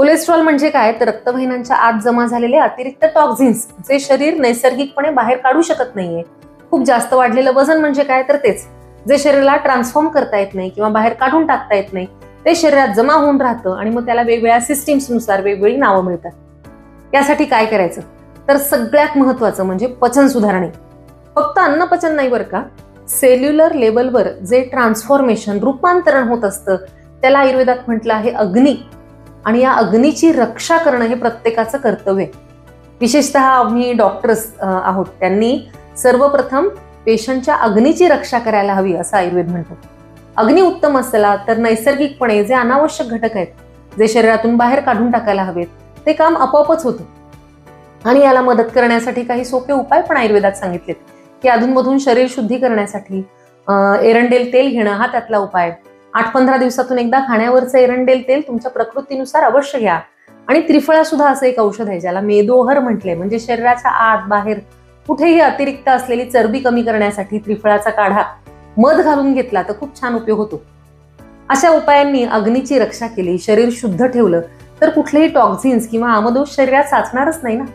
Cholesterol म्हणजे काय, तर रक्तवाहिन्यांच्या आत जमा झालेले अतिरिक्त टॉक्झिन्स जे शरीर नैसर्गिकपणे बाहेर काढू शकत नाहीये. खूप जास्त वाढलेलं वजन म्हणजे काय, तर तेच जे शरीराला ट्रान्सफॉर्म करता येत नाही किंवा बाहेर काढून टाकता येत नाही, ते शरीरात जमा होऊन राहतं आणि मग त्याला वेगवेगळ्या सिस्टीम्सनुसार वेगवेगळी नावं मिळतात. यासाठी काय करायचं, तर सगळ्यात महत्वाचं म्हणजे पचन सुधारणे. फक्त अन्नपचन नाही बरं का, सेल्युलर लेवलवर जे ट्रान्सफॉर्मेशन रूपांतरण होत असतं त्याला आयुर्वेदात म्हटलं आहे अग्नी. आणि या अग्नीची रक्षा करणं हे प्रत्येकाचं कर्तव्य आहे. विशेषतः आम्ही डॉक्टर्स आहोत, त्यांनी सर्वप्रथम पेशंटच्या अग्नीची रक्षा करायला हवी असं आयुर्वेद म्हणतो. अग्नी उत्तम असला तर नैसर्गिकपणे जे अनावश्यक घटक आहेत जे शरीरातून बाहेर काढून टाकायला हवेत ते काम आपोआपच होतं. आणि याला मदत करण्यासाठी काही सोपे उपाय पण आयुर्वेदात सांगितलेत की अधूनमधून शरीर शुद्धी करण्यासाठी एरंडेल तेल घेणं हा त्यातला उपाय. 8-15 दिवसातून एकदा खाण्यावरचं एरंडेल तेल तुमच्या प्रकृतीनुसार अवश्य घ्या. आणि त्रिफळा सुद्धा असं एक औषध आहे ज्याला मेदोहर म्हटले, म्हणजे शरीराच्या आत बाहेर कुठेही अतिरिक्त असलेली चरबी कमी करण्यासाठी त्रिफळाचा काढा मध घालून घेतला तर खूप छान उपयोग होतो. अशा उपायांनी अग्नीची रक्षा केली, शरीर शुद्ध ठेवलं तर कुठलेही टॉक्झिन्स किंवा आमदोष शरीरात साचणारच नाही ना.